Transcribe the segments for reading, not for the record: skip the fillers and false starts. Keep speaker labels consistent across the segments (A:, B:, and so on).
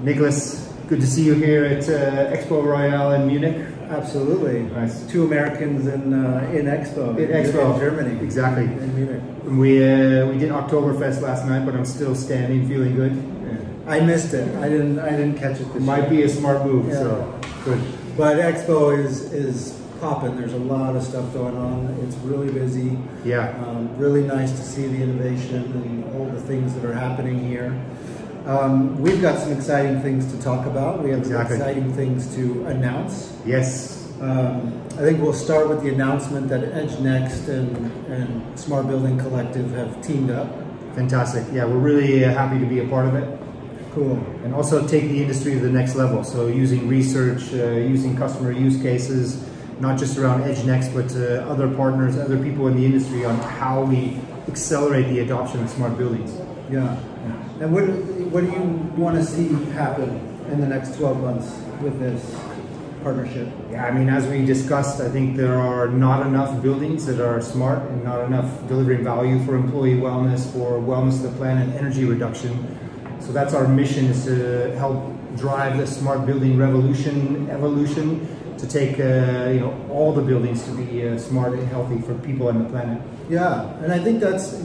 A: Nicholas, good to see you here at Expo Royale in Munich.
B: Absolutely.
A: Nice.
B: Two Americans in Expo.
A: In
B: Germany.
A: Exactly.
B: In Munich.
A: We did Oktoberfest last night, but I'm still standing, feeling good.
B: Yeah. I missed it. I didn't catch it this
A: Might
B: year.
A: be a smart move,
B: Yeah.
A: so good.
B: But Expo is popping. There's a lot of stuff going on. It's really busy.
A: Yeah.
B: Really nice to see the innovation and all the things that are happening here. We've got some exciting things to talk about. We have some exciting things to announce.
A: Yes.
B: I think we'll start with the announcement that EdgeNext and Smart Building Collective have teamed up.
A: Fantastic. Yeah, we're really happy to be a part of it.
B: Cool.
A: And also take the industry to the next level. So using research, using customer use cases, not just around EdgeNext, but other partners, other people in the industry on how we accelerate the adoption of smart buildings.
B: Yeah. And what do you want to see happen in the next 12 months with this partnership?
A: Yeah, I mean, as we discussed, I think there are not enough buildings that are smart and not enough delivering value for employee wellness, for wellness of the planet, energy reduction. So that's our mission, is to help drive the smart building evolution, to take all the buildings to be smart and healthy for people and the planet.
B: Yeah, and I think that's,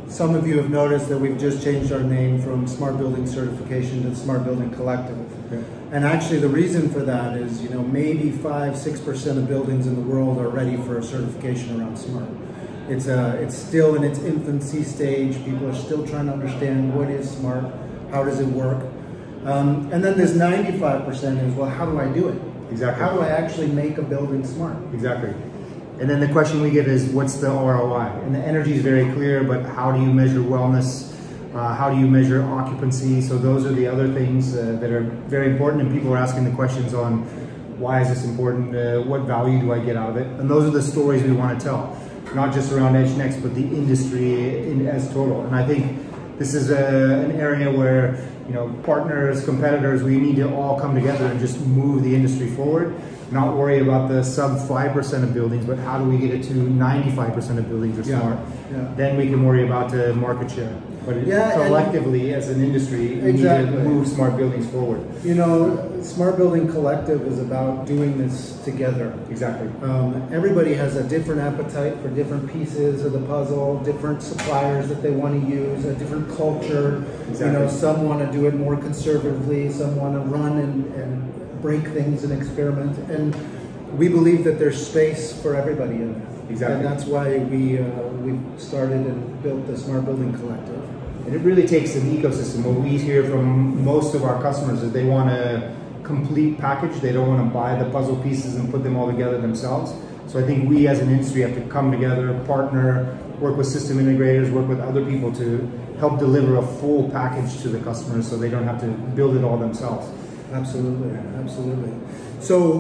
B: some of you have noticed that we've just changed our name from Smart Building Certification to Smart Building Collective.
A: Okay.
B: And actually the reason for that is, maybe 5–6% of buildings in the world are ready for a certification around smart. It's still in its infancy stage. People are still trying to understand what is smart, how does it work. And then this 95% is, well, how do I do it?
A: Exactly.
B: How do I actually make a building smart?
A: Exactly. And then the question we get is, what's the ROI? And the energy is very clear, but how do you measure wellness? How do you measure occupancy? So those are the other things that are very important, and people are asking the questions on why is this important? What value do I get out of it? And those are the stories we want to tell, not just around EdgeNext, but the industry as total. And I think this is an area where partners, competitors, we need to all come together and just move the industry forward. Not worry about the sub 5% of buildings, but how do we get it to 95% of buildings are smart? Yeah. Then we can worry about the market share. But collectively, as an industry, we need to move smart buildings forward.
B: Smart Building Collective is about doing this together.
A: Exactly.
B: Everybody has a different appetite for different pieces of the puzzle, different suppliers that they want to use, a different culture.
A: Exactly.
B: Some want to do it more conservatively, some want to run and break things and experiment. And we believe that there's space for everybody in that.
A: Exactly.
B: And that's why we started and built the Smart Building Collective.
A: And it really takes an ecosystem. What we hear from most of our customers is they want a complete package. They don't want to buy the puzzle pieces and put them all together themselves. So I think we as an industry have to come together, partner, work with system integrators, work with other people to help deliver a full package to the customers so they don't have to build it all themselves.
B: Absolutely, absolutely. So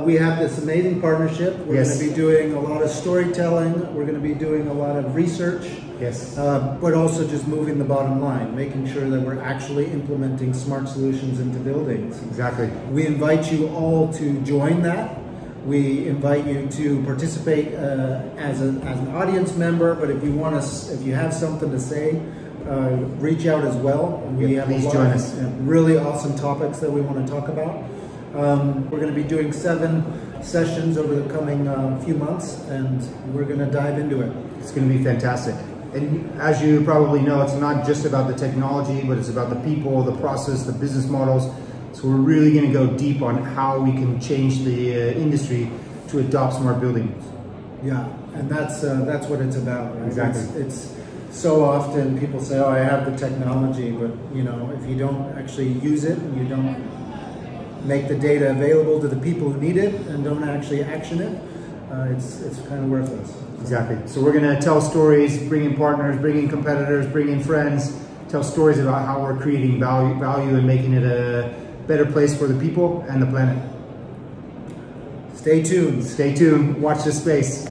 B: we have this amazing partnership. We're going to be doing a lot of storytelling. We're going to be doing a lot of research.
A: Yes.
B: But also just moving the bottom line, making sure that we're actually implementing smart solutions into buildings.
A: Exactly.
B: We invite you all to join that. We invite you to participate as an audience member. But if you have something to say, reach out as well. We have
A: please join us.
B: Really awesome topics that we want to talk about. We're going to be doing 7 sessions over the coming few months, and we're going to dive into it.
A: It's going to be fantastic. And as you probably know, it's not just about the technology, but it's about the people, the process, the business models. So we're really going to go deep on how we can change the industry to adopt smart buildings.
B: Yeah, and that's what it's about. Right?
A: Exactly.
B: It's so often people say, "Oh, I have the technology," but if you don't actually use it, and you don't make the data available to the people who need it, and don't actually action it, it's kind of worthless.
A: Exactly. So we're going to tell stories, bring in partners, bring in competitors, bring in friends, tell stories about how we're creating value and making it a better place for the people and the planet.
B: Stay tuned.
A: Stay tuned. Watch this space.